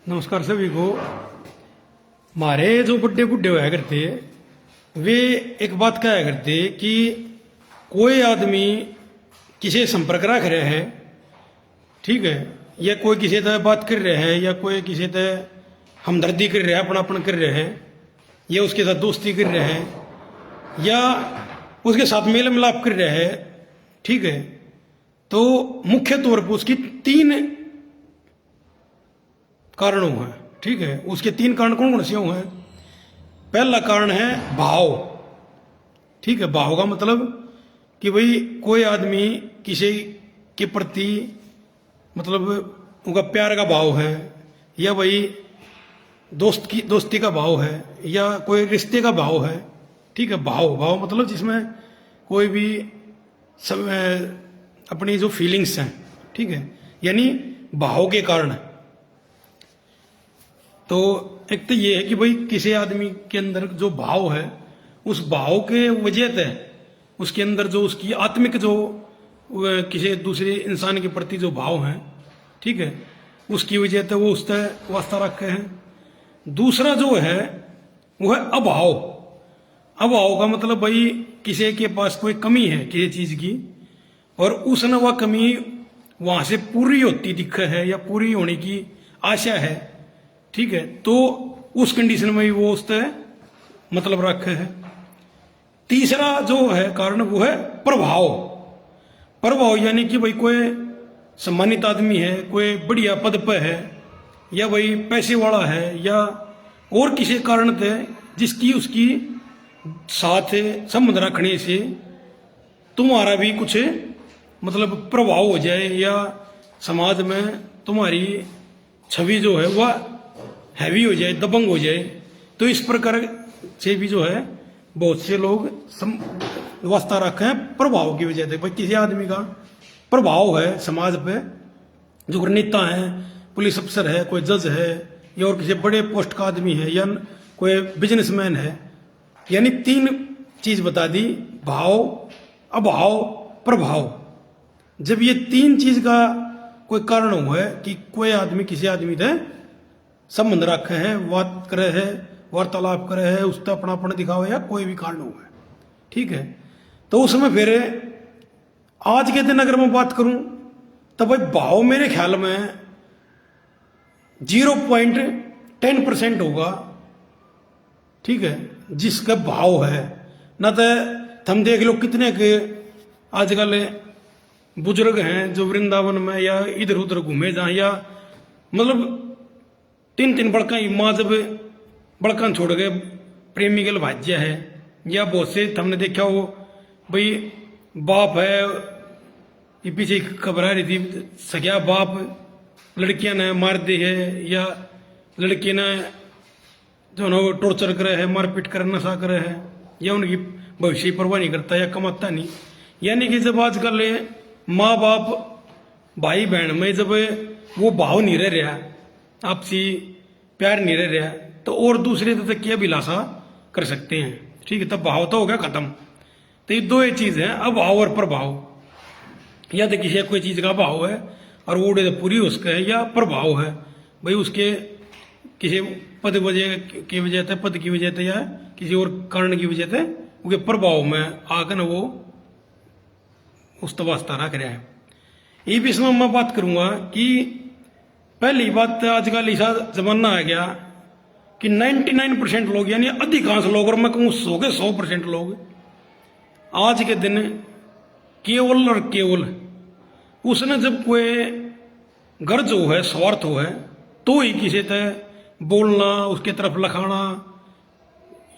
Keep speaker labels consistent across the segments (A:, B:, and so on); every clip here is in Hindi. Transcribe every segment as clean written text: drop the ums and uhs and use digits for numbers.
A: नमस्कार सभी को। हमारे जो बुढ़े बुढ़े हुआ करते वे एक बात कहा करते कि कोई आदमी किसी संपर्क रख रहे है, ठीक है, या कोई किसी तरह बात कर रहे है, या कोई किसी तरह हमदर्दी कर रहा है, अपनापन कर रहे हैं, या उसके साथ दोस्ती कर रहे हैं, या उसके साथ मेल मिलाप कर रहे हैं, ठीक है, तो मुख्य तौर पर उसकी तीन कारणों हैं, ठीक है। उसके तीन कारण कौन कौन से हैं? पहला कारण है भाव, ठीक है। भाव का मतलब कि भाई कोई आदमी किसी के प्रति मतलब उनका प्यार का भाव है, या भाई दोस्ती का भाव है, या कोई रिश्ते का भाव है, ठीक है। भाव मतलब जिसमें कोई भी अपनी जो फीलिंग्स हैं, ठीक है, यानी भाव के कारण। तो एक तो ये है कि भाई किसी आदमी के अंदर जो भाव है, उस भाव के वजह से उसके अंदर जो उसकी आत्मिक जो किसी दूसरे इंसान के प्रति जो भाव है, ठीक है, उसकी वजह से वो उससे वास्ता रखे हैं। दूसरा जो है वो है अभाव। अभाव का मतलब भाई किसी के पास कोई कमी है किसी चीज की, और उसने वह कमी वहां से पूरी होती दिख है या पूरी होने की आशा है, ठीक है, तो उस कंडीशन में वो उससे मतलब रखे है। तीसरा जो है कारण वो है प्रभाव। प्रभाव यानी कि भाई कोई सम्मानित आदमी है, कोई बढ़िया पद पर है, या भाई पैसे वाला है, या और किसी कारण से जिसकी उसकी साथ संबंध रखने से तुम्हारा भी कुछ मतलब प्रभाव हो जाए, या समाज में तुम्हारी छवि जो है वह हैवी हो जाए, दबंग हो जाए। तो इस प्रकार से भी जो है बहुत से लोग वास्ता रखे हैं प्रभाव की वजह से। भाई किसी आदमी का प्रभाव है समाज पे, जो नेता है, पुलिस अफसर है, कोई जज है, या और किसी बड़े पोस्ट का आदमी है, या कोई बिजनेसमैन है, यानी तीन चीज बता दी, भाव, अभाव, प्रभाव। जब ये तीन चीज का कोई कारण हुआ है कि कोई आदमी किसी आदमी से संबंध रखे है, बात करे है, वार्तालाप करे है, उसका अपनापन दिखावे, या कोई भी कारण हुआ है, ठीक है, तो उसमें फिर आज के दिन अगर मैं बात करूं तो भाई भाव मेरे ख्याल में 0.10% होगा, ठीक है, जिसका भाव है ना। तो हम देख लो कितने के आजकल बुजुर्ग हैं जो वृंदावन में या इधर उधर घूमे जाए, या मतलब तीन बड़का माँ जब बड़का छोड़ गए प्रेमी के भाज्य है, या बहुत से हमने देखा हो भाई बाप है, ये पीछे खबर आ रही थी, सगया बाप लड़कियां ने मार दी है, या लड़की ने जो ना टॉर्चर करे है, मारपीट करे, नशा करे है, या उनकी भविष्य परवाह नहीं करता या कमाता नहीं। यानी कि जब आजकल माँ बाप भाई बहन में जब वो भाव नहीं रह रहा, आपसी प्यार नहीं रह रहा, तो और दूसरे तक क्या अभिलाषा कर सकते हैं, ठीक है, तब भाव तो हो गया खत्म। तो ये दो चीज है, अभाव और प्रभाव। या तो किसी कोई चीज का भाव है और वो पूरी उसका है, या प्रभाव है भाई उसके किसी पद वजह की वजह से, पद की वजह से, या किसी और कारण की वजह से उनके प्रभाव में आकर वो उस वास्ता रख रहा है। ये भी इसमें मैं बात करूंगा कि पहली बात आजकल ऐसा जमाना आ गया कि 99% लोग, यानी अधिकांश लोग, और मैं कहूँ 100% लोग आज के दिन केवल और केवल उसने जब कोई गर्ज हो है, स्वार्थ हो है, तो ही किसी तरह बोलना, उसके तरफ लखाना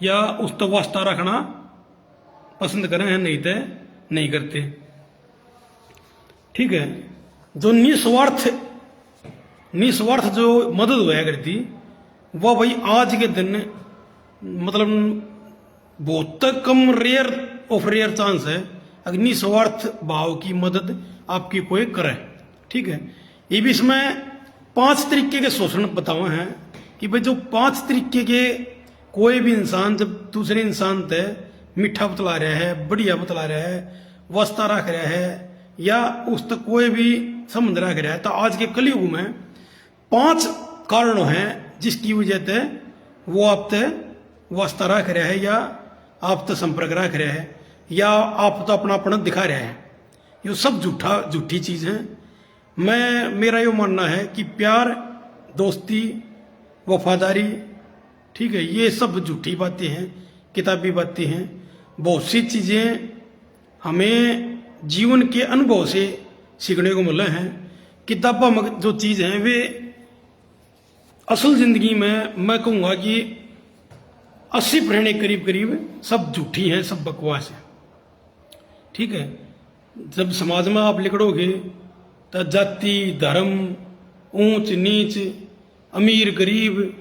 A: या उस तक वास्ता रखना पसंद करें हैं, नहीं तो नहीं करते, ठीक है। जो निस्वार्थ जो मदद हुआ करती, वह भाई आज के दिन मतलब बहुत कम, रेयर ऑफ रेयर चांस है अगर निस्वार्थ भाव की मदद आपकी कोई करे, ठीक है। ये भी इसमें 5 तरीके के शोषण बताए हैं कि भाई जो 5 तरीके के कोई भी इंसान जब दूसरे इंसान से मीठा बतला रहा है, बढ़िया बतला रहा है, वास्ता रख रहा है, या उस तक कोई भी संबंध रख रहा है, तो आज के कलयुग में 5 कारण है जिसकी वजह से वो आप ते वास्ता रख रहा है या आप तो संपर्क रख रहा है या आप तो अपना अपना दिखा रहा है। ये सब झूठी चीज है। मेरा ये मानना है कि प्यार, दोस्ती, वफादारी, ठीक है, ये सब झूठी बातें हैं, किताबी बातें हैं। बहुत सी चीजें हमें जीवन के अनुभव से सीखने को मिले हैं। किताबा जो चीज है वे असल जिंदगी में मैं कहूंगा कि 80% करीब करीब सब झूठी हैं, सब बकवास है। ठीक है, जब समाज में आप लिखड़ोगे तो जाति, धर्म, ऊंच नीच, अमीर गरीब,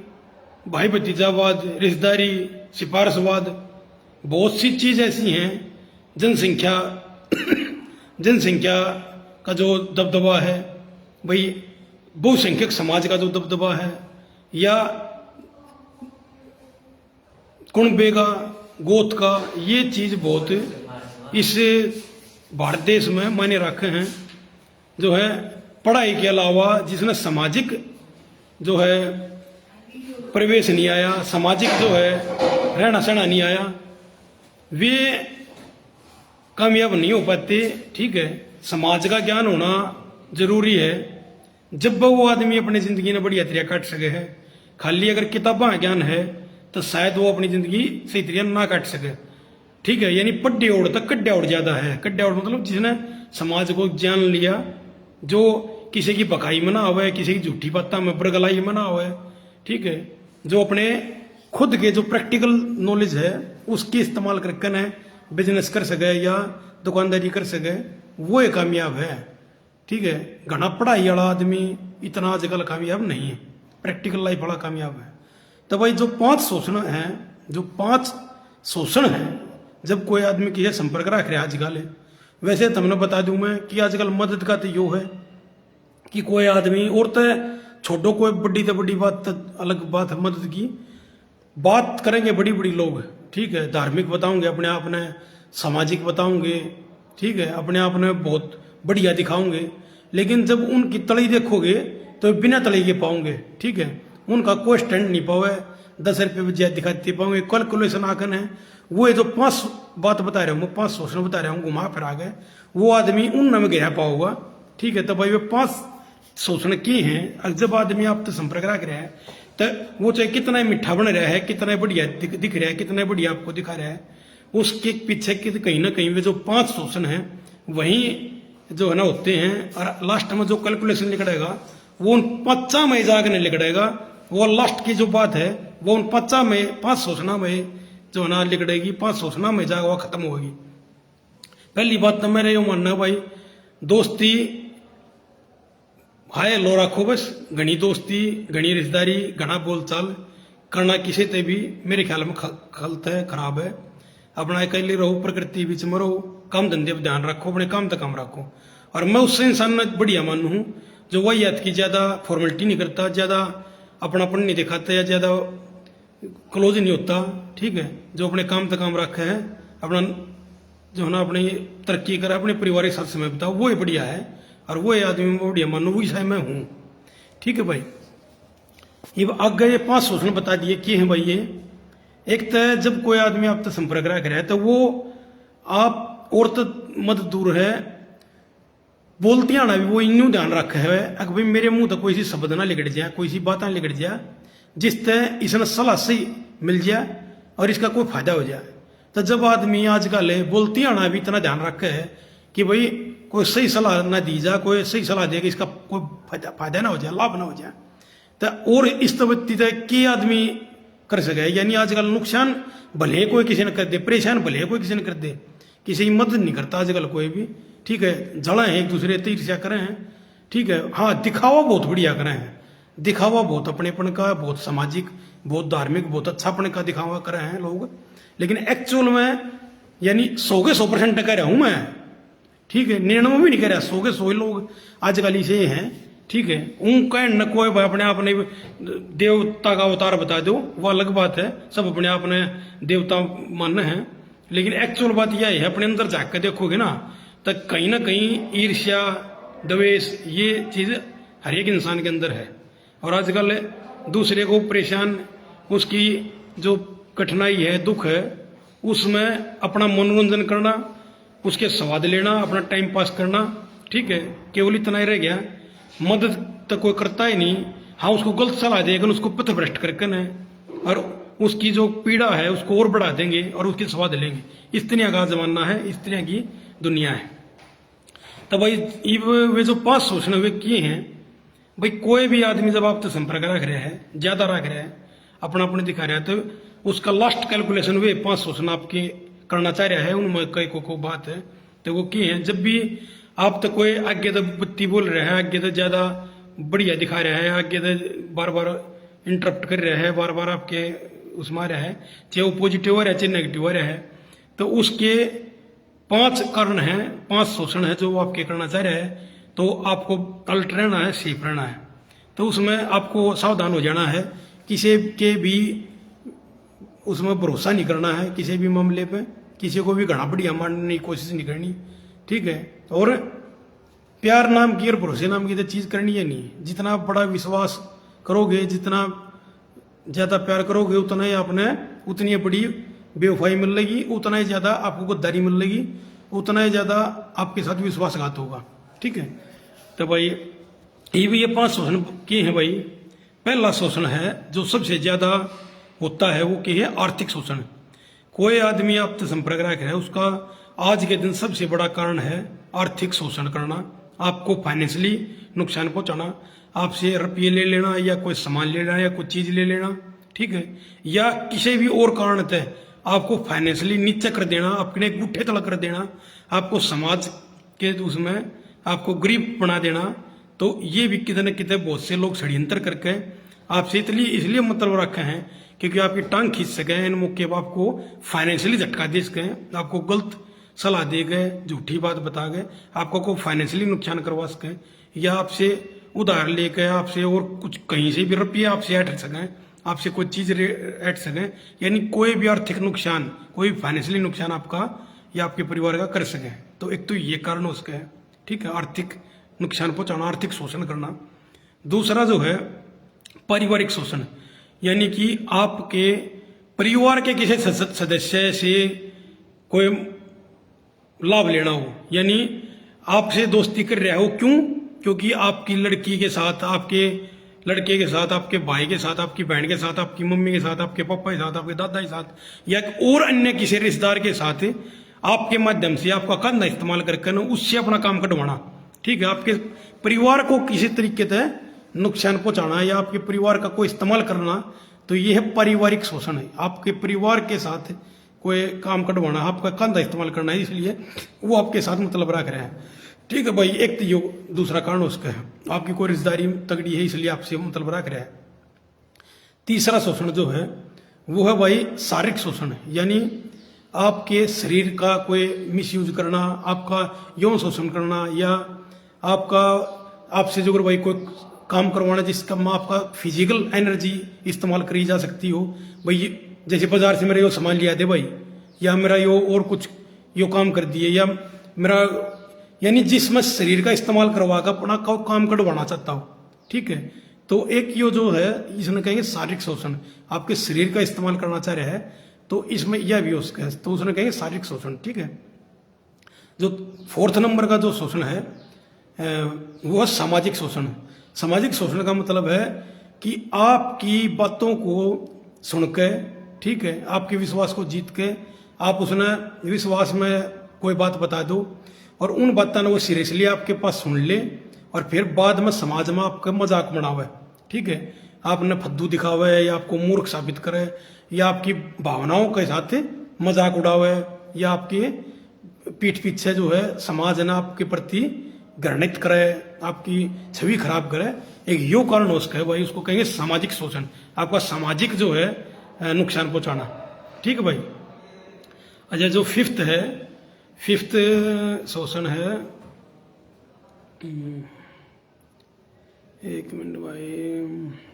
A: भाई भतीजावाद, रिश्तेदारी, सिफारिशवाद, बहुत सी चीज ऐसी हैं। जनसंख्या का जो दबदबा है, भाई बहुसंख्यक समाज का जो दबदबा है, या कुणबे का, गोत का, ये चीज बहुत इस भारत देश में मायने रखे हैं। जो है पढ़ाई के अलावा जिसने सामाजिक जो है प्रवेश नहीं आया, सामाजिक जो है रहना सहना नहीं आया, वे कामयाब नहीं हो पाते। ठीक है, समाज का ज्ञान होना जरूरी है। जब वो आदमी अपनी जिंदगी ने बढ़िया तरीका काट सके है। खाली अगर किताबा ज्ञान है तो शायद वो अपनी जिंदगी सही तरीका ना काट सके। ठीक है, यानी पड्डे ओढ़ तक कड्डा ओढ़ ज्यादा है। कड्डा ओढ़ मतलब जिसने समाज को जान लिया, जो किसी की बकाई में ना हुए, किसी की झूठी बातों में बरगलाई में ना हुए। ठीक है, जो अपने खुद के जो प्रैक्टिकल नॉलेज है उसकी इस्तेमाल करके न बिजनेस कर सके या दुकानदारी कर सके, वो एक कामयाब है। ठीक है, घना पढ़ाई वाला आदमी इतना आजकल कामयाब नहीं है, प्रैक्टिकल लाइफ वाला कामयाब है। तो भाई जो 5 शोषण हैं, जो 5 शोषण हैं, जब कोई आदमी किसी संपर्क रख रहा है आजकल, वैसे तुमने बता दूं मैं कि आजकल मदद का तो यो है कि कोई आदमी और तो छोटो कोई बड़ी तो बड़ी बात तो अलग बात है, मदद की बात करेंगे बड़ी बड़ी लोग। ठीक है, धार्मिक बताओगे, अपने आप ने सामाजिक बताओगे, ठीक है, अपने आप ने बहुत बढ़िया दिखाओगे, लेकिन जब उनकी तली देखोगे तो बिना तली के पाओगे। ठीक है, उनका कोई स्टैंड नहीं पावे, 10 रुपये में ज्यादा दिखाते पाओगे, कैलकुलेशन आकन है। वो ये जो 5 बात बता रहा हूँ, मैं 5 शोषण बता रहा हूँ, घुमा फिरा के वो आदमी उन में गिरा पाओगा। ठीक है, तो भाई वे 5 शोषण की हैं। अब जब आदमी आप तो संपर्क रख रहा है तो वो चाहे कितना मीठा बन रहा है, कितना बढ़िया दिख रहा है, कितना बढ़िया आपको दिखा रहा है, उसके पीछे कहीं ना कहीं वे जो 5 शोषण है वही जो है ना होते हैं। और लास्ट में जो कैलकुलेशन निकलेगा वो उन 5 में जाकर नहीं निकलेगा। वो लास्ट की जो बात है वो उन 5 शोषणा में जो है ना लिखड़ेगी, 5 शोषणा में जाएगा, वो खत्म होगी। पहली बात तो मेरे यो मानना भाई, दोस्ती हाय लो रखो, बस घनी दोस्ती, घनी रिश्तेदारी, घना बोलचाल करना किसी से भी मेरे ख्याल में गलत है, खराब है। अपना अकेले रहो, प्रकृति बीच में रहो, काम धंधे पर ध्यान रखो, अपने काम तक काम रखो। और मैं उससे इंसान में बढ़िया मानू हूँ जो वही याद की ज्यादा फॉर्मेलिटी नहीं करता, ज्यादा अपनापन नहीं दिखाता या ज्यादा क्लोज नहीं होता। ठीक है, जो अपने काम तक काम रखा है, अपना जो है ना अपनी तरक्की करे, अपने परिवार के साथ समय बिताओ, वो ही बढ़िया है। और वो आदमी में बढ़िया मानू, वही शायद मैं हूँ। ठीक है भाई, ये आगे ये 5 शोषण बता दिए कि हैं भाई। ये एक तो जब कोई आदमी आप तो संपर्क रख रहा है तो वो आप और तो मत दूर है, बोलती आना भी वो इन्नू ध्यान रखा है अगर भाई मेरे मुंह तो कोई सी शब्द ना लिगड़ जाए, कोई सी बात ना लिगड़ जाए जिससे इसने सलाह सही मिल जाए और इसका कोई फायदा हो जाए। तो जब आदमी आजकल बोलती आना भी इतना ध्यान रखे है कि भाई कोई सही सलाह ना दी जाए, कोई सही सलाह देगा इसका कोई फायदा ना हो जाए, लाभ ना हो जाए, तो और इस तबत्ती के आदमी कर सके। यानी आजकल नुकसान भले कोई किसी ने कर दे, परेशान भले कोई किसी ने कर दे, किसी की मदद नहीं करता आजकल कोई भी। ठीक है, जड़ा है एक दूसरे से ईर्ष्या करें हैं। ठीक है, हाँ दिखावा बहुत बढ़िया करें हैं, दिखावा बहुत अपनेपन का, बहुत सामाजिक, बहुत धार्मिक, बहुत अच्छापन का दिखावा कर रहे हैं लोग, लेकिन एक्चुअल में यानी 100 के 100% कह रहा हूं मैं। ठीक है, 99 भी नहीं कह रहा, 100 के 100 लोग आजकल इसे हैं। ठीक है, उनका न कोई अपने आप ने देवता का अवतार बता दो, वो अलग बात है, सब अपने आप ने देवता मानना है, लेकिन एक्चुअल बात यह है अपने अंदर झाँक कर देखोगे ना तो कहीं ना कहीं ईर्ष्या, द्वेष, ये चीज हर एक इंसान के अंदर है। और आजकल दूसरे को परेशान, उसकी जो कठिनाई है, दुख है, उसमें अपना मनोरंजन करना, उसके स्वाद लेना, अपना टाइम पास करना, ठीक है, केवल इतना ही रह गया। मदद तो कोई करता ही नहीं। हाँ, उसको गलत सलाह देगा, उसको पथ भ्रष्ट करके न, और उसकी जो पीड़ा है उसको और बढ़ा देंगे और उसके स्वाद लेंगे। इस तरह का जमाना है, इस तरह की दुनिया है। तो भाई वे जो 5 शोषण वे किए हैं भाई, कोई भी आदमी जब आपसे संपर्क रख रहा है, ज्यादा रख रहा है, अपना अपने दिखा रहा है, तो उसका लास्ट कैलकुलेशन वे 5 शोषण आपके करना चाह रहा है, उनमें कई को बात है तो वो किए हैं। जब भी आप तो कोई आगे तो बत्ती बोल रहे हैं, आगे तो ज्यादा बढ़िया दिखा रहा है, आगे तो बार बार इंटरप्ट कर रहा है, बार बार आपके उसमें आ रहा है, चाहे वो पॉजिटिव हो रहा है चाहे नेगेटिव हो रहा है, तो उसके 5 कारण हैं, 5 शोषण है जो आपके करना चाह रहे हैं। तो आपको अलर्ट रहना है, सेफ रहना है। तो उसमें आपको सावधान हो जाना है, किसी के भी उसमें भरोसा नहीं करना है, किसी भी मामले पे किसी को भी घना बढ़िया मानने की कोशिश नहीं करनी, ठीक है। और प्यार नाम की और भरोसे नाम की तो चीज करनी है नहीं। जितना बड़ा विश्वास करोगे, जितना ज्यादा प्यार करोगे, उतना ही आपने उतनी बड़ी बेवफाई मिलेगी, उतना ही ज्यादा आपको गद्दारी मिलेगी, उतना ही ज्यादा आपके साथ विश्वासघात होगा, ठीक है। तो भाई ये भी ये 5 शोषण किए हैं भाई। पहला शोषण है जो सबसे ज्यादा होता है, वो क्या है? आर्थिक शोषण। कोई आदमी आपसे संपर्क रख रहा है, उसका आज के दिन सबसे बड़ा कारण है आर्थिक शोषण करना, आपको फाइनेंशियली नुकसान पहुंचाना, आपसे रुपये ले लेना या कोई सामान ले लेना या कोई चीज ले लेना, ठीक है, या किसी भी और कारण से आपको फाइनेंशियली नीचे कर देना, अपने गुट्ठे तला कर देना, आपको समाज के उसमें आपको गरीब बना देना। तो ये भी कितने न कितने बहुत से लोग षड्यंत्र करके आपसे इसलिए मतलब रखे हैं क्योंकि आपकी टांग खींच सके, इन मौके पर आपको फाइनेंशियली झटका दे सके, आपको गलत सलाह दे गए, झूठी बात बता गए, आपको को फाइनेंशियली नुकसान करवा सके, या आपसे उधार लेकर आपसे और कुछ कहीं से भी रुपये आपसे हट सकें, आपसे कोई चीज हट सके, यानी कोई भी आर्थिक नुकसान, कोई फाइनेंशियली नुकसान आपका या आपके परिवार का कर सके। तो एक तो ये कारण हो सके, ठीक है, आर्थिक नुकसान पहुंचाना, आर्थिक शोषण करना। दूसरा जो है पारिवारिक शोषण, यानी कि आपके परिवार के किसी सदस्य से कोई लाभ लेना हो, यानी आपसे दोस्ती कर रहा हो, क्यों? क्योंकि आपकी लड़की के साथ, आपके लड़के के साथ, आपके भाई के साथ, आपकी बहन के साथ, आपकी मम्मी के साथ, आपके पापा के साथ, आपके दादा के साथ, या और अन्य किसी रिश्तेदार के साथ आपके माध्यम से आपका कंधा इस्तेमाल करके उससे अपना काम कटवाना, ठीक है, आपके परिवार को किसी तरीके से नुकसान पहुंचाना या आपके परिवार का कोई इस्तेमाल करना, तो यह है पारिवारिक शोषण है। आपके परिवार के साथ कोई काम कटवाना, आपका कंधा इस्तेमाल करना है, इसलिए वो आपके साथ मतलब रख रहे हैं, ठीक है भाई। एक तो ये दूसरा कारण उसका है, आपकी कोई रिश्तेदारी तगड़ी है इसलिए आपसे मतलब रख रहा है। तीसरा शोषण जो है वो है भाई शारीरिक शोषण, यानी आपके शरीर का कोई मिसयूज करना, आपका यौन शोषण करना, या आपका आपसे जो भाई कोई काम करवाना जिसका आपका फिजिकल एनर्जी इस्तेमाल करी जा सकती हो भाई, जैसे बाजार से मेरा यो सामान लिया दे भाई, या मेरा यो और कुछ यो काम कर दिए, या मेरा यानी जिसमें शरीर का इस्तेमाल करवा कर अपना काम कटवाना चाहता हो, ठीक है। तो एक यो जो है इसमें कहेंगे शारीरिक शोषण, आपके शरीर का इस्तेमाल करना चाह रहे हैं, तो इसमें यह भी उसका है, तो उसने कहेंगे शारीरिक शोषण, ठीक है। जो 4th नंबर का जो शोषण है वो है सामाजिक शोषण। सामाजिक शोषण का मतलब है कि आपकी बातों को सुन के, ठीक है, आपके विश्वास को जीत के आप उसने विश्वास में कोई बात बता दो और उन बातों ने वो सीरियसली आपके पास सुन ले और फिर बाद में समाज में आपका मजाक बनावे, ठीक है, आपने फद्दू दिखावे या आपको मूर्ख साबित करे या आपकी भावनाओं के साथ मजाक उड़ावे या आपकी पीठ पीछे जो है समाज ने आपके प्रति घृणित करे, आपकी छवि खराब करे, एक यो कारण हो सके भाई, उसको कहेंगे सामाजिक शोषण, आपका सामाजिक जो है नुकसान पहुंचाना, ठीक है भाई। अच्छा, जो 5th है, 5th शोषण है, एक मिनट भाई,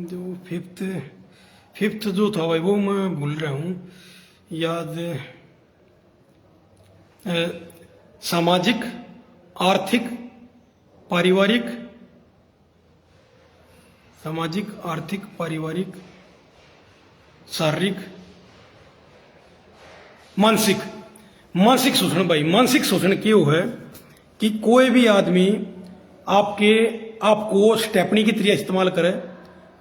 A: जो फिफ्थ जो था भाई वो मैं भूल रहा हूँ याद। सामाजिक, आर्थिक, पारिवारिक, सामाजिक, आर्थिक, पारिवारिक, शारीरिक, मानसिक। मानसिक शोषण भाई, मानसिक शोषण क्यों है कि कोई भी आदमी आपको स्टेपनी की तरह इस्तेमाल करे,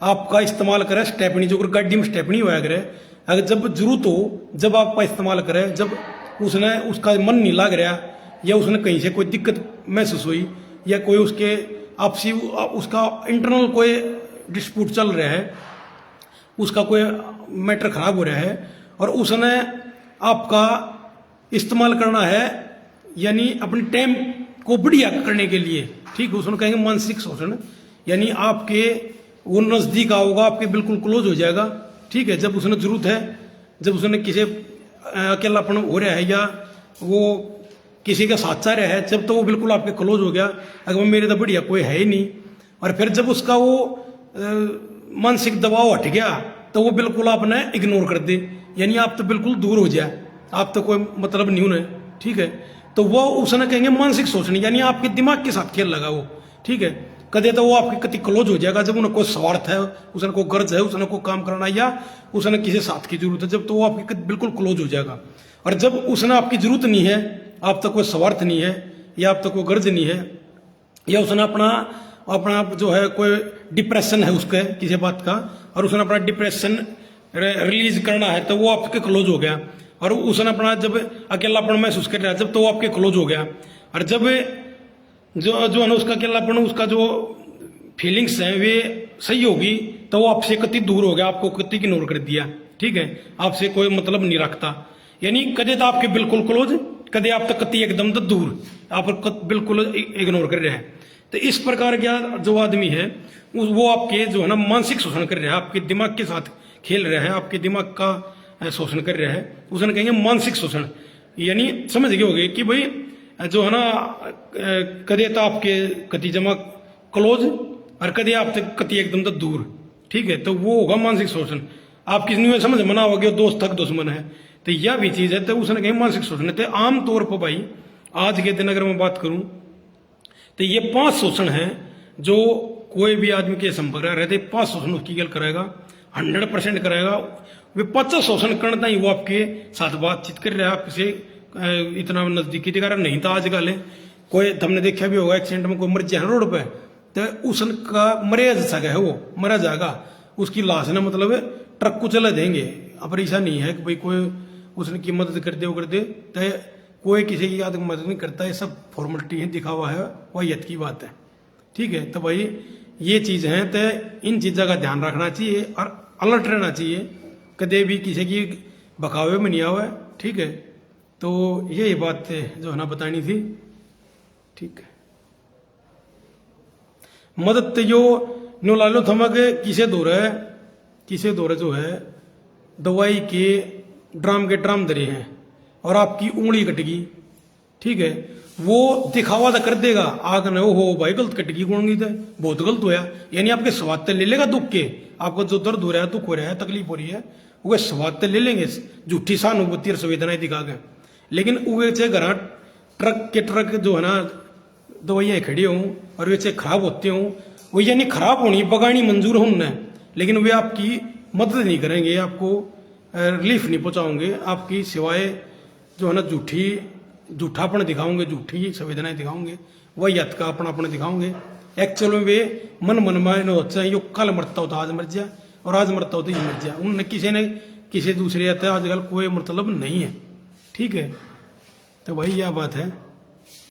A: आपका इस्तेमाल करे स्टेपनी, जो गाड़ी में स्टेपनी होया करे, अगर जब जरूरत हो जब आपका इस्तेमाल करे, जब उसका मन नहीं लग रहा या उसने कहीं से कोई दिक्कत महसूस हुई या कोई उसके आपसी उसका इंटरनल कोई डिस्प्यूट चल रहा है, उसका कोई मैटर खराब हो रहा है और उसने आपका इस्तेमाल करना है, यानी अपने टाइम को बढ़िया करने के लिए, ठीक है, उसने कहेंगे मानसिक शोषण। यानी आपके वो नजदीक आओगा, आपके बिल्कुल क्लोज हो जाएगा, ठीक है, जब उसने जरूरत है, जब उसने किसी अकेलापन हो रहा है या वो किसी का साथ चाह रहा है, जब तो वो बिल्कुल आपके क्लोज हो गया, अगर मेरे तो बढ़िया कोई है ही नहीं, और फिर जब उसका वो मानसिक दबाव हट गया तो वो बिल्कुल आपने इग्नोर कर दे, यानी आप तो बिल्कुल दूर हो जाए, आप तो कोई मतलब नहीं होने, ठीक है, तो वो उसने कहेंगे मानसिक शोषण, यानी आपके दिमाग के साथ खेल लगा वो, ठीक है। कदे तो वो आपके कति क्लोज हो जाएगा जब उन्हें कोई स्वार्थ है, उसने कोई गर्ज है, उसने कोई काम करना या उसने किसी साथ की जरूरत है, जब तो वो आपके बिल्कुल क्लोज हो जाएगा। और जब उसने आपकी जरूरत नहीं है, आप तक कोई स्वार्थ नहीं है या आप तक कोई गर्ज नहीं है या उसने अपना जो है कोई डिप्रेशन है उसके किसी बात का और उसने अपना डिप्रेशन रिलीज करना है, तो वो आपके क्लोज हो गया। और उसने अपना जब अकेलापन महसूस कर रहा है, जब तो वो आपके क्लोज हो गया। और जब जो है ना उसका अकेलापन, उसका जो फीलिंग्स हैं वे सही होगी तो वो आपसे कति दूर हो गया, आपको कति इग्नोर कर दिया, ठीक है, आपसे कोई मतलब नहीं रखता। यानी कदे तो आपके बिल्कुल क्लोज, कदे आप तक कति एकदम तो दूर, आप बिल्कुल इग्नोर कर रहे हैं। तो इस प्रकार का जो आदमी है वो आपके जो है ना मानसिक शोषण कर रहा है, आपके दिमाग के साथ खेल रहा है, आपके दिमाग का शोषण कर रहा है, उसने कहेंगे मानसिक शोषण। यानी समझ गए होगे कि भाई जो है ना कदे तो आपके कति जमा क्लोज और कदे आप तक कति एकदम तो दूर, ठीक है, तो वो होगा मानसिक शोषण। आप किसी ने समझ मना होगे दोस्त तक दुश्मन है, तो यह भी चीज है, तो उसने कहीं मानसिक शोषण है। आमतौर पर भाई आज के दिन अगर मैं बात करूं तो ये 5 शोषण है जो कोई भी आदमी के संपर्क में रहते, 5 शोषण उसकी गल करेगा, 100% करेगा। वे 50 शोषण करना ही वो आपके साथ बातचीत कर रहा है, आपसे इतना नजदीकी दिखा रहा नहीं था। आजकल कोई हमने देखा भी होगा एक्सीडेंट में कोई मर जाए रोड पे, तो उसका मरे जैसा है, वो मरा जाएगा, उसकी लाश ना मतलब ट्रक को चला देंगे। अब ऐसा नहीं है कि भाई कोई उसने की मदद कर दे वो कर दे, तो कोई किसी की आदमी मदद नहीं करता, ये सब फॉर्मेलिटी है, दिखावा है, वाहियत की बात है, ठीक है। तो भाई ये चीज है, तो इन चीजों का ध्यान रखना चाहिए और अलर्ट रहना चाहिए, कदे भी किसी की बकावे में नहीं आवे, ठीक है। तो यही बात जो है ना बतानी थी, ठीक है। मदद जो नो लालो थमक किसे दौरे जो है दवाई के ड्राम धरे हैं और आपकी उंगली कटेगी, ठीक है, वो दिखावा तो कर देगा, आग न हो भाई गलत कटेगी उंगली तो बहुत गलत होया, यानी आपके स्वाद ले लेगा दुख के, आपको जो दर्द हो रहा है, दुख हो रहा है, तकलीफ हो रही है, वो स्वाद ले लेंगे, झूठी सहानुभूति और संवेदनाएं दिखा के। लेकिन वे चाहे घर ट्रक जो है ना दवाइयाँ खड़ी हों और वे चाहे खराब होते हों, वो यानी खराब होनी बगानी मंजूर हो उन्हें, लेकिन वे आपकी मदद नहीं करेंगे, आपको रिलीफ नहीं पहुंचाओगे, आपकी सिवाय जो है ना झूठापन दिखाओगे, झूठी संवेदनाएं दिखाओगे, वही यत का अपना दिखाओगे। एक्चुअल में वे मन में होता है, यो कल मरता होता आज मर जाए और आज मरता होता ये मर जाए, उनने किसी दूसरे आजकल कोई मतलब नहीं है, ठीक है। तो वही यह बात है।